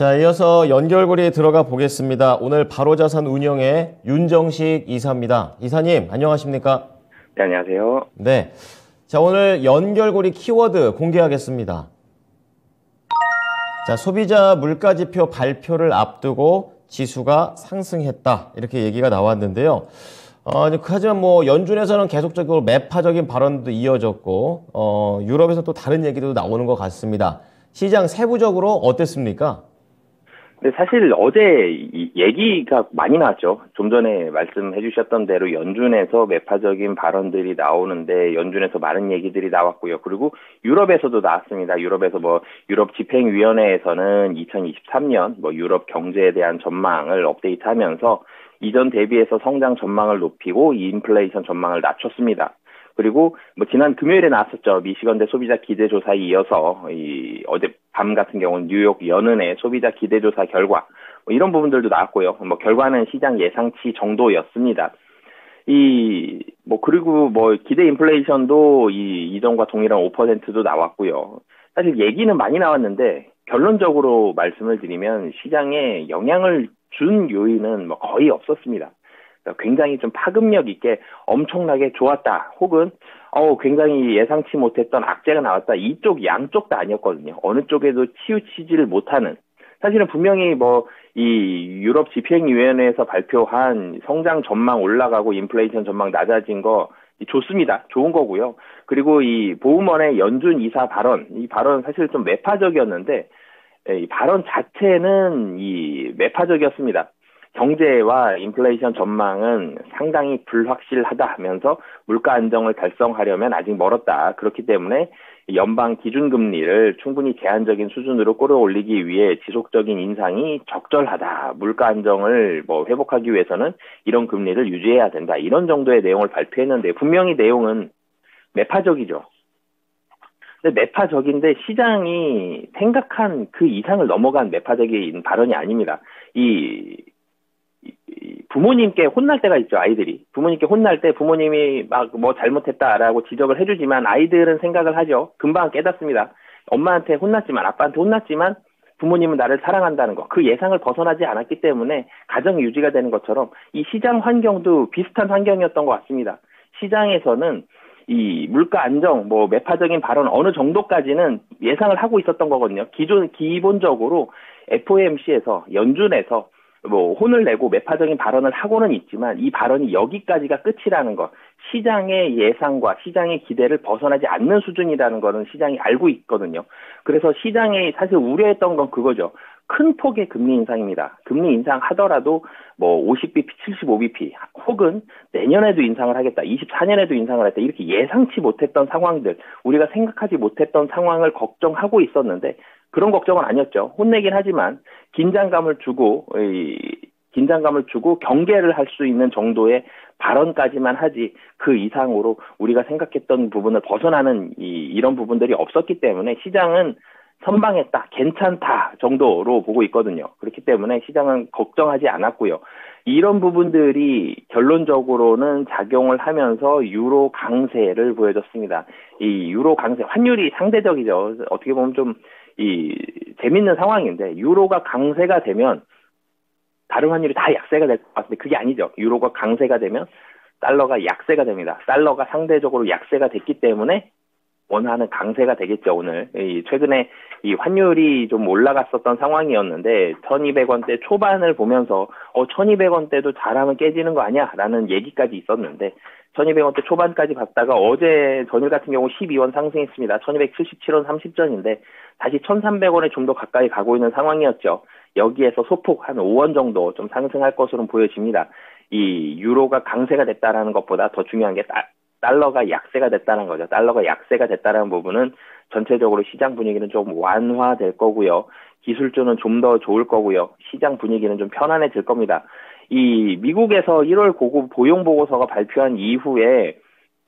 자, 이어서 연결고리에 들어가 보겠습니다. 오늘 바로자산 운영의 윤정식 이사입니다. 이사님, 안녕하십니까? 네, 안녕하세요. 네. 자, 오늘 연결고리 키워드 공개하겠습니다. 자, 소비자 물가지표 발표를 앞두고 지수가 상승했다. 이렇게 얘기가 나왔는데요. 하지만 연준에서는 계속적으로 매파적인 발언도 이어졌고, 유럽에서 또 다른 얘기도 나오는 것 같습니다. 시장 세부적으로 어땠습니까? 네, 사실 어제 얘기가 많이 나왔죠. 좀 전에 말씀해 주셨던 대로 연준에서 매파적인 발언들이 나오는데 연준에서 많은 얘기들이 나왔고요. 그리고 유럽에서도 나왔습니다. 유럽에서 유럽 집행위원회에서는 2023년 유럽 경제에 대한 전망을 업데이트하면서 이전 대비해서 성장 전망을 높이고 인플레이션 전망을 낮췄습니다. 그리고 지난 금요일에 나왔었죠. 미시건대 소비자 기대조사에 이어서 어제 밤 같은 경우는 뉴욕 연은의 소비자 기대조사 결과 이런 부분들도 나왔고요. 결과는 시장 예상치 정도였습니다. 그리고 기대 인플레이션도 이전과 동일한 5%도 나왔고요. 사실 얘기는 많이 나왔는데 결론적으로 말씀을 드리면 시장에 영향을 준 요인은 거의 없었습니다. 굉장히 좀 파급력 있게 엄청나게 좋았다 혹은 굉장히 예상치 못했던 악재가 나왔다 이쪽 양쪽 다 아니었거든요. 어느 쪽에도 치우치지를 못하는 사실은 분명히 이 유럽 집행위원회에서 발표한 성장 전망 올라가고 인플레이션 전망 낮아진 거 좋습니다. 좋은 거고요. 그리고 이 보우먼의 연준 이사 발언 이 발언 사실 좀 매파적이었는데 이 발언 자체는 매파적이었습니다. 경제와 인플레이션 전망은 상당히 불확실하다 하면서 물가 안정을 달성하려면 아직 멀었다. 그렇기 때문에 연방 기준금리를 충분히 제한적인 수준으로 끌어올리기 위해 지속적인 인상이 적절하다. 물가 안정을 회복하기 위해서는 이런 금리를 유지해야 된다. 이런 정도의 내용을 발표했는데 분명히 내용은 매파적이죠. 근데 매파적인데 시장이 생각한 그 이상을 넘어간 매파적인 발언이 아닙니다. 부모님께 혼날 때가 있죠, 아이들이. 부모님께 혼날 때 부모님이 잘못했다라고 지적을 해주지만 아이들은 생각을 하죠. 금방 깨닫습니다. 엄마한테 혼났지만, 아빠한테 혼났지만 부모님은 나를 사랑한다는 거. 그 예상을 벗어나지 않았기 때문에 가정이 유지가 되는 것처럼 이 시장 환경도 비슷한 환경이었던 것 같습니다. 시장에서는 이 물가 안정, 매파적인 발언 어느 정도까지는 예상을 하고 있었던 거거든요. 기본적으로 FOMC에서, 연준에서 혼을 내고 매파적인 발언을 하고는 있지만 이 발언이 여기까지가 끝이라는 것, 시장의 예상과 시장의 기대를 벗어나지 않는 수준이라는 거는 시장이 알고 있거든요. 그래서 시장이 사실 우려했던 건 그거죠. 큰 폭의 금리 인상입니다. 금리 인상하더라도 50bp, 75bp 혹은 내년에도 인상을 하겠다, 24년에도 인상을 하겠다 이렇게 예상치 못했던 상황들, 우리가 생각하지 못했던 상황을 걱정하고 있었는데 그런 걱정은 아니었죠. 혼내긴 하지만 긴장감을 주고 경계를 할 수 있는 정도의 발언까지만 하지 그 이상으로 우리가 생각했던 부분을 벗어나는 이런 부분들이 없었기 때문에 시장은 선방했다, 괜찮다 정도로 보고 있거든요. 그렇기 때문에 시장은 걱정하지 않았고요. 이런 부분들이 결론적으로는 작용을 하면서 유로 강세를 보여줬습니다. 이 유로 강세, 환율이 상대적이죠. 어떻게 보면 좀 재밌는 상황인데 유로가 강세가 되면 다른 환율이 다 약세가 될 것 같은데 그게 아니죠. 유로가 강세가 되면 달러가 약세가 됩니다. 달러가 상대적으로 약세가 됐기 때문에 원하는 강세가 되겠죠. 오늘 최근에 이 환율이 좀 올라갔었던 상황이었는데 1200원대 초반을 보면서 1200원대도 잘하면 깨지는 거 아니야? 라는 얘기까지 있었는데 1200원대 초반까지 갔다가 어제 전일 같은 경우 12원 상승했습니다. 1277원 30전인데 다시 1300원에 좀 더 가까이 가고 있는 상황이었죠. 여기에서 소폭 한 5원 정도 좀 상승할 것으로 보여집니다. 이 유로가 강세가 됐다라는 것보다 더 중요한 게 달러가 약세가 됐다는 거죠. 달러가 약세가 됐다는 부분은 전체적으로 시장 분위기는 좀 완화될 거고요. 기술주는 좀 더 좋을 거고요. 시장 분위기는 좀 편안해질 겁니다. 이 미국에서 1월 고급 보용 보고서가 발표한 이후에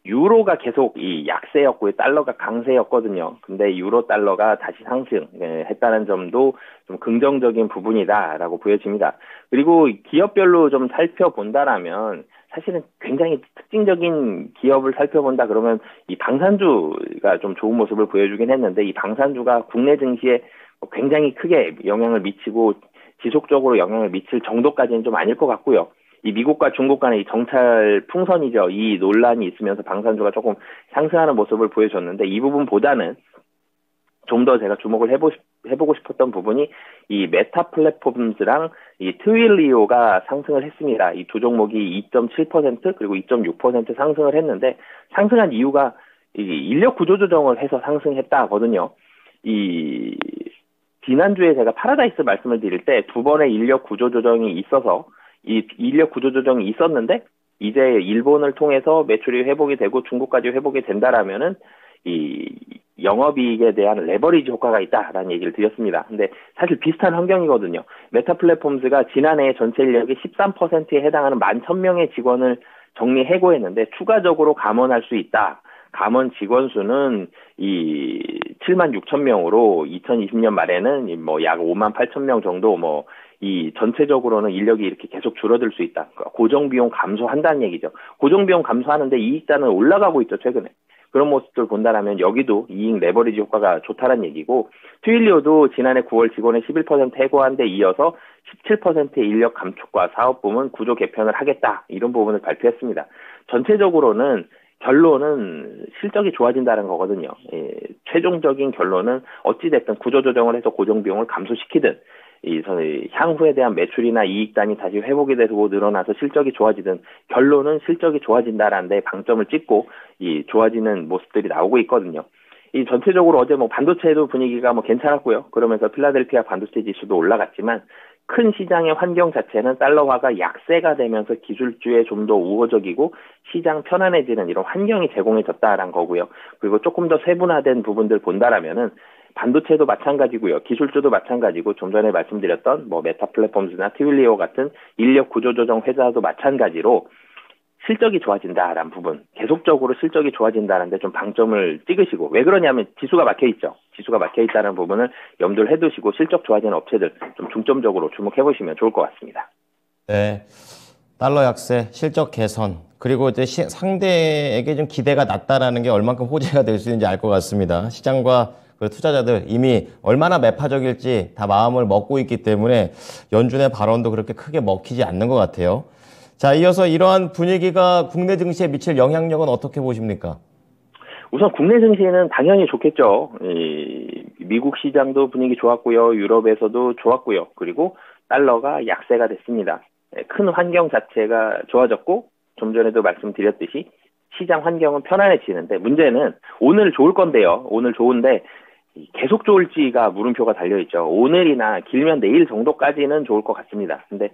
유로가 계속 약세였고요. 달러가 강세였거든요. 근데 유로 달러가 다시 상승했다는 점도 좀 긍정적인 부분이다라고 보여집니다. 그리고 기업별로 좀 살펴본다라면 사실은 굉장히 특징적인 기업을 살펴본다 그러면 이 방산주가 좀 좋은 모습을 보여주긴 했는데 이 방산주가 국내 증시에 굉장히 크게 영향을 미치고 지속적으로 영향을 미칠 정도까지는 좀 아닐 것 같고요. 이 미국과 중국 간의 이 정찰 풍선이죠. 이 논란이 있으면서 방산주가 조금 상승하는 모습을 보여줬는데 이 부분보다는 좀 더 제가 주목을 해보고 싶었던 부분이 이 메타 플랫폼즈랑 이 트윌리오가 상승을 했습니다. 이 두 종목이 2.7% 그리고 2.6% 상승을 했는데 상승한 이유가 이 인력 구조 조정을 해서 상승했다거든요. 이 지난주에 제가 파라다이스 말씀을 드릴 때 두 번의 인력 구조 조정이 있어서 이 인력 구조 조정이 있었는데 이제 일본을 통해서 매출이 회복이 되고 중국까지 회복이 된다라면은 이 영업이익에 대한 레버리지 효과가 있다라는 얘기를 드렸습니다. 근데 사실 비슷한 환경이거든요. 메타 플랫폼즈가 지난해 전체 인력이 13%에 해당하는 11,000명의 직원을 정리 해고했는데 추가적으로 감원할 수 있다. 감원 직원 수는 이 76,000명으로 2020년 말에는 뭐 약 58,000명 정도 이 전체적으로는 인력이 이렇게 계속 줄어들 수 있다. 그러니까 고정비용 감소한다는 얘기죠. 고정비용 감소하는데 이익자는 올라가고 있죠, 최근에. 그런 모습들 본다라면 여기도 이익 레버리지 효과가 좋다는 얘기고, 트윌리오도 지난해 9월 직원의 11% 해고한 데 이어서 17%의 인력 감축과 사업 부문 구조 개편을 하겠다. 이런 부분을 발표했습니다. 전체적으로는 결론은 실적이 좋아진다는 거거든요. 예, 최종적인 결론은 어찌됐든 구조조정을 해서 고정비용을 감소시키든 향후에 대한 매출이나 이익단이 다시 회복이 되고 늘어나서 실적이 좋아지든 결론은 실적이 좋아진다라는 데 방점을 찍고 이 좋아지는 모습들이 나오고 있거든요. 이 전체적으로 어제 반도체도 분위기가 괜찮았고요. 그러면서 필라델피아 반도체 지수도 올라갔지만 큰 시장의 환경 자체는 달러화가 약세가 되면서 기술주에 좀 더 우호적이고 시장 편안해지는 이런 환경이 제공해졌다라는 거고요. 그리고 조금 더 세분화된 부분들 본다라면은 반도체도 마찬가지고요. 기술주도 마찬가지고 좀 전에 말씀드렸던 메타 플랫폼즈나 트윌리오 같은 인력 구조조정 회사도 마찬가지로 실적이 좋아진다라는 부분, 계속적으로 실적이 좋아진다는 데 좀 방점을 찍으시고, 왜 그러냐면 지수가 막혀있죠. 지수가 막혀있다는 부분을 염두를 해두시고 실적 좋아지는 업체들 좀 중점적으로 주목해보시면 좋을 것 같습니다. 네, 달러 약세, 실적 개선, 그리고 이제 상대에게 좀 기대가 낮다라는 게 얼만큼 호재가 될 수 있는지 알 것 같습니다. 시장과 그 투자자들 이미 얼마나 매파적일지 다 마음을 먹고 있기 때문에 연준의 발언도 그렇게 크게 먹히지 않는 것 같아요. 자, 이어서 이러한 분위기가 국내 증시에 미칠 영향력은 어떻게 보십니까? 우선 국내 증시는 당연히 좋겠죠. 미국 시장도 분위기 좋았고요. 유럽에서도 좋았고요. 그리고 달러가 약세가 됐습니다. 큰 환경 자체가 좋아졌고 좀 전에도 말씀드렸듯이 시장 환경은 편안해지는데 문제는 오늘 좋을 건데요. 오늘 좋은데 계속 좋을지가 물음표가 달려있죠. 오늘이나 길면 내일 정도까지는 좋을 것 같습니다. 근데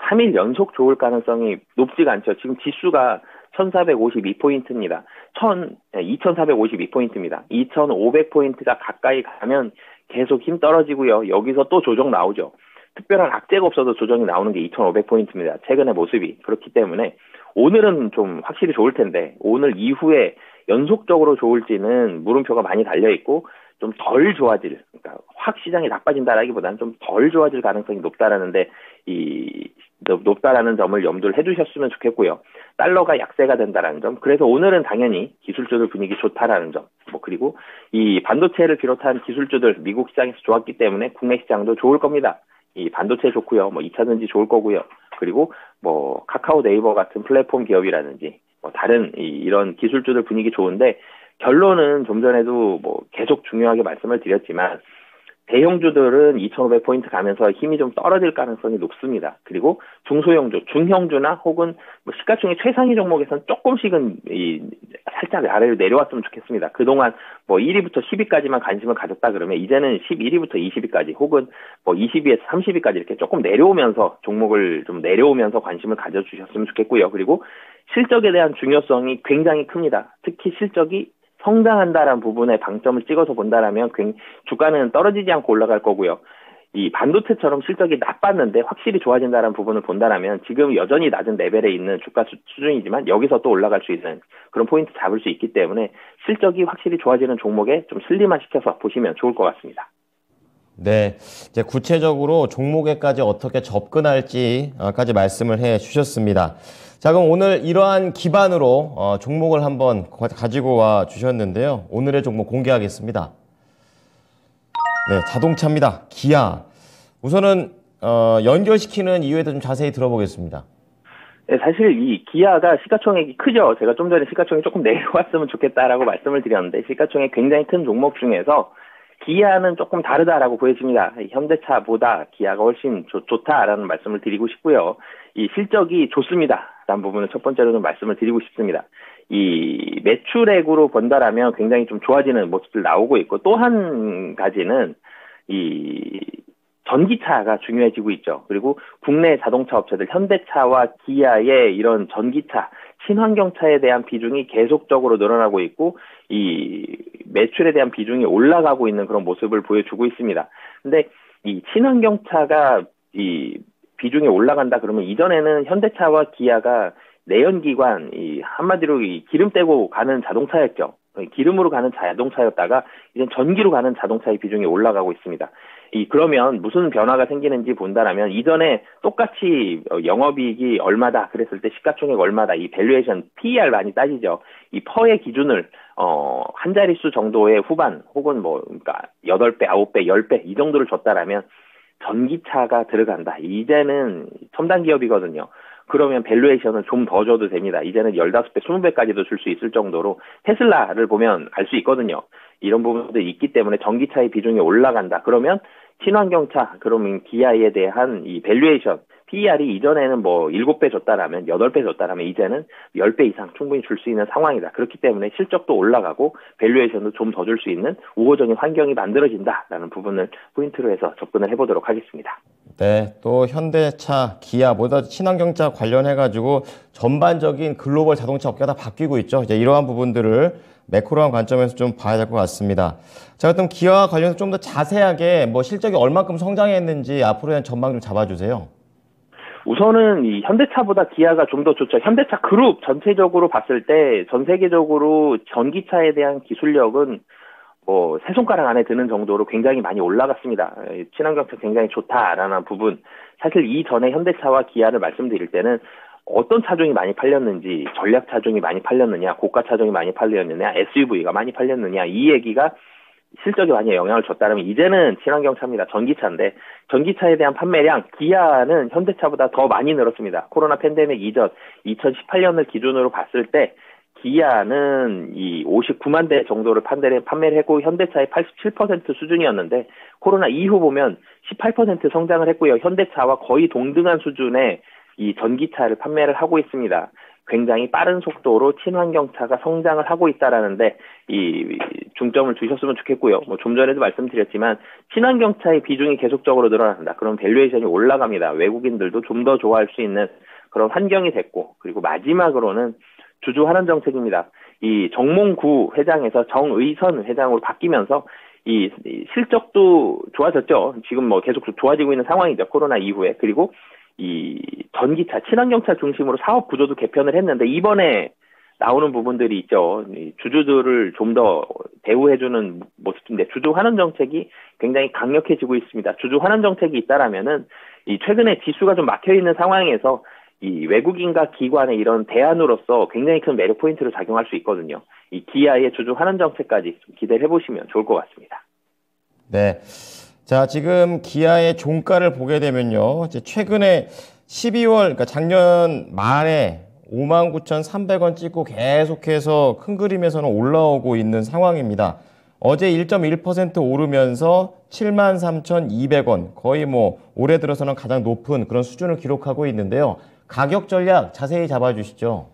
3일 연속 좋을 가능성이 높지가 않죠. 지금 지수가 1452포인트입니다. 2452포인트입니다. 2500포인트가 가까이 가면 계속 힘 떨어지고요. 여기서 또 조정 나오죠. 특별한 악재가 없어도 조정이 나오는 게 2500포인트입니다. 최근의 모습이. 그렇기 때문에 오늘은 좀 확실히 좋을 텐데 오늘 이후에 연속적으로 좋을지는 물음표가 많이 달려있고 좀 덜 좋아질, 그러니까 확 시장이 나빠진다라기보다는 좀 덜 좋아질 가능성이 높다라는데 높다라는 점을 염두를 해두셨으면 좋겠고요. 달러가 약세가 된다라는 점, 그래서 오늘은 당연히 기술주들 분위기 좋다라는 점, 그리고 이 반도체를 비롯한 기술주들 미국 시장에서 좋았기 때문에 국내 시장도 좋을 겁니다. 이 반도체 좋고요, 2차전지 좋을 거고요. 그리고 카카오 네이버 같은 플랫폼 기업이라든지 다른 이런 기술주들 분위기 좋은데 결론은 좀 전에도 계속 중요하게 말씀을 드렸지만 대형주들은 2,500포인트 가면서 힘이 좀 떨어질 가능성이 높습니다. 그리고 중소형주, 중형주나 혹은 시가총액 최상위 종목에서는 조금씩은 살짝 아래로 내려왔으면 좋겠습니다. 그동안 1위부터 10위까지만 관심을 가졌다 그러면 이제는 11위부터 20위까지 혹은 20위에서 30위까지 이렇게 조금 내려오면서 종목을 좀 내려오면서 관심을 가져주셨으면 좋겠고요. 그리고 실적에 대한 중요성이 굉장히 큽니다. 특히 실적이 성장한다라는 부분에 방점을 찍어서 본다라면 주가는 떨어지지 않고 올라갈 거고요. 이 반도체처럼 실적이 나빴는데 확실히 좋아진다는 부분을 본다라면 지금 여전히 낮은 레벨에 있는 주가 수준이지만 여기서 또 올라갈 수 있는 그런 포인트 잡을 수 있기 때문에 실적이 확실히 좋아지는 종목에 좀 슬림화시켜서 보시면 좋을 것 같습니다. 네, 이제 구체적으로 종목에까지 어떻게 접근할지까지 말씀을 해 주셨습니다. 자, 그럼 오늘 이러한 기반으로 종목을 한번 가지고 와 주셨는데요. 오늘의 종목 공개하겠습니다. 네, 자동차입니다. 기아. 우선은 연결시키는 이유에 대해서 좀 자세히 들어보겠습니다. 네, 사실 이 기아가 시가총액이 크죠. 제가 좀 전에 시가총액 조금 내려왔으면 좋겠다라고 말씀을 드렸는데 시가총액 굉장히 큰 종목 중에서 기아는 조금 다르다라고 보여집니다. 현대차보다 기아가 훨씬 좋다라는 말씀을 드리고 싶고요. 이 실적이 좋습니다라는 부분을 첫 번째로 좀 말씀을 드리고 싶습니다. 이 매출액으로 본다라면 굉장히 좀 좋아지는 모습들 나오고 있고 또 한 가지는 이 전기차가 중요해지고 있죠. 그리고 국내 자동차 업체들 현대차와 기아의 이런 전기차, 친환경차에 대한 비중이 계속적으로 늘어나고 있고 이 매출에 대한 비중이 올라가고 있는 그런 모습을 보여주고 있습니다. 근데 이 친환경차가 이 비중이 올라간다 그러면 이전에는 현대차와 기아가 내연기관, 이 한마디로 이 기름 떼고 가는 자동차였죠. 기름으로 가는 자동차였다가 이제 전기로 가는 자동차의 비중이 올라가고 있습니다. 그러면 무슨 변화가 생기는지 본다라면 이전에 똑같이 영업이익이 얼마다 그랬을 때 시가총액 얼마다 이 밸류에이션 PER 많이 따지죠. 이 퍼의 기준을 한 자릿수 정도의 후반 혹은 뭐 그러니까 8배, 9배, 10배 이 정도를 줬다라면 전기차가 들어간다. 이제는 첨단 기업이거든요. 그러면 밸류에이션을 좀 더 줘도 됩니다. 이제는 15배, 20배까지도 줄 수 있을 정도로 테슬라를 보면 알 수 있거든요. 이런 부분들이 있기 때문에 전기차의 비중이 올라간다. 그러면 친환경차, 그러면 기아에 대한 이 밸류에이션, PER이 이전에는 뭐 7배 줬다라면, 8배 줬다라면 이제는 10배 이상 충분히 줄 수 있는 상황이다. 그렇기 때문에 실적도 올라가고 밸류에이션도 좀 더 줄 수 있는 우호적인 환경이 만들어진다라는 부분을 포인트로 해서 접근을 해보도록 하겠습니다. 네, 또 현대차, 기아, 모두 친환경차 관련해가지고 전반적인 글로벌 자동차 업계가 다 바뀌고 있죠. 이제 이러한 부분들을 매크로한 관점에서 좀 봐야 될 것 같습니다. 자, 그럼 기아와 관련해서 좀 더 자세하게 뭐 실적이 얼마큼 성장했는지 앞으로의 대한 전망 좀 잡아주세요. 우선은 이 현대차보다 기아가 좀 더 좋죠. 현대차 그룹 전체적으로 봤을 때 전 세계적으로 전기차에 대한 기술력은 뭐 세 손가락 안에 드는 정도로 굉장히 많이 올라갔습니다. 친환경차 굉장히 좋다라는 부분. 사실 이전에 현대차와 기아를 말씀드릴 때는 어떤 차종이 많이 팔렸는지, 전략 차종이 많이 팔렸느냐, 고가 차종이 많이 팔렸느냐, SUV가 많이 팔렸느냐, 이 얘기가 실적에 많이 영향을 줬다면 이제는 친환경차입니다. 전기차인데 전기차에 대한 판매량 기아는 현대차보다 더 많이 늘었습니다. 코로나 팬데믹 이전 2018년을 기준으로 봤을 때 기아는 이 59만 대 정도를 판매를 했고 현대차의 87% 수준이었는데 코로나 이후 보면 18% 성장을 했고요. 현대차와 거의 동등한 수준의 이 전기차를 판매를 하고 있습니다. 굉장히 빠른 속도로 친환경차가 성장을 하고 있다라는데 이 중점을 두셨으면 좋겠고요. 뭐 좀 전에도 말씀드렸지만 친환경차의 비중이 계속적으로 늘어난다. 그럼 밸류에이션이 올라갑니다. 외국인들도 좀 더 좋아할 수 있는 그런 환경이 됐고 그리고 마지막으로는 주주 환원 정책입니다. 이 정몽구 회장에서 정의선 회장으로 바뀌면서 이 실적도 좋아졌죠. 지금 뭐 계속 좋아지고 있는 상황이죠. 코로나 이후에. 그리고 이 전기차, 친환경차 중심으로 사업 구조도 개편을 했는데 이번에 나오는 부분들이 있죠. 주주들을 좀 더 대우해주는 모습인데 주주 환원 정책이 굉장히 강력해지고 있습니다. 주주 환원 정책이 있다라면은 이 최근에 지수가 좀 막혀 있는 상황에서 이 외국인과 기관의 이런 대안으로서 굉장히 큰 매력 포인트를 작용할 수 있거든요. 이 기아의 주주 환원 정책까지 좀 기대를 해보시면 좋을 것 같습니다. 네. 자, 지금 기아의 종가를 보게 되면요. 이제 최근에 12월, 그러니까 작년 말에 59,300원 찍고 계속해서 큰 그림에서는 올라오고 있는 상황입니다. 어제 1.1% 오르면서 73,200원, 거의 뭐 올해 들어서는 가장 높은 그런 수준을 기록하고 있는데요. 가격 전략 자세히 잡아주시죠.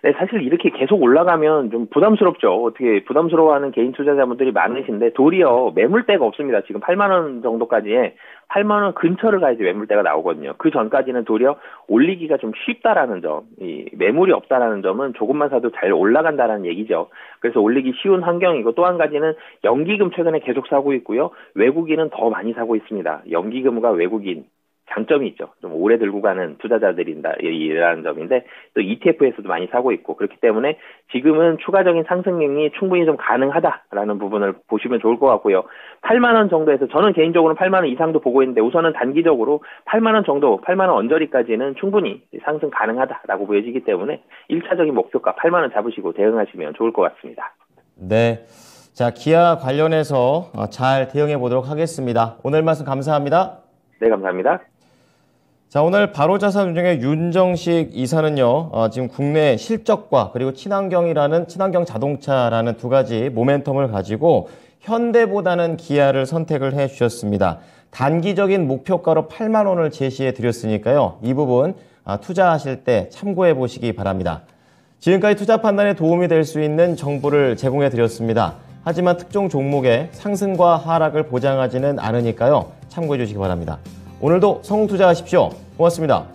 네, 사실 이렇게 계속 올라가면 좀 부담스럽죠. 어떻게 부담스러워하는 개인 투자자분들이 많으신데 도리어 매물대가 없습니다. 지금 8만 원 정도까지에 8만 원 근처를 가야지 매물대가 나오거든요. 그 전까지는 도리어 올리기가 좀 쉽다라는 점, 이 매물이 없다라는 점은 조금만 사도 잘 올라간다라는 얘기죠. 그래서 올리기 쉬운 환경이고 또 한 가지는 연기금 최근에 계속 사고 있고요. 외국인은 더 많이 사고 있습니다. 연기금과 외국인 장점이 있죠. 좀 오래 들고 가는 투자자들이라는 점인데 또 ETF에서도 많이 사고 있고 그렇기 때문에 지금은 추가적인 상승률이 충분히 좀 가능하다라는 부분을 보시면 좋을 것 같고요. 8만 원 정도에서 저는 개인적으로 8만 원 이상도 보고 있는데 우선은 단기적으로 8만 원 정도, 8만 원 언저리까지는 충분히 상승 가능하다라고 보여지기 때문에 1차적인 목표가 8만 원 잡으시고 대응하시면 좋을 것 같습니다. 네. 자, 기아 관련해서 잘 대응해 보도록 하겠습니다. 오늘 말씀 감사합니다. 네, 감사합니다. 자, 오늘 바로자산 운용의 윤정식 이사는요, 지금 국내 실적과 그리고 친환경 자동차라는 두 가지 모멘텀을 가지고 현대보다는 기아를 선택을 해 주셨습니다. 단기적인 목표가로 8만 원을 제시해 드렸으니까요. 이 부분 투자하실 때 참고해 보시기 바랍니다. 지금까지 투자 판단에 도움이 될 수 있는 정보를 제공해 드렸습니다. 하지만 특정 종목의 상승과 하락을 보장하지는 않으니까요. 참고해 주시기 바랍니다. 오늘도 성공 투자하십시오. 고맙습니다.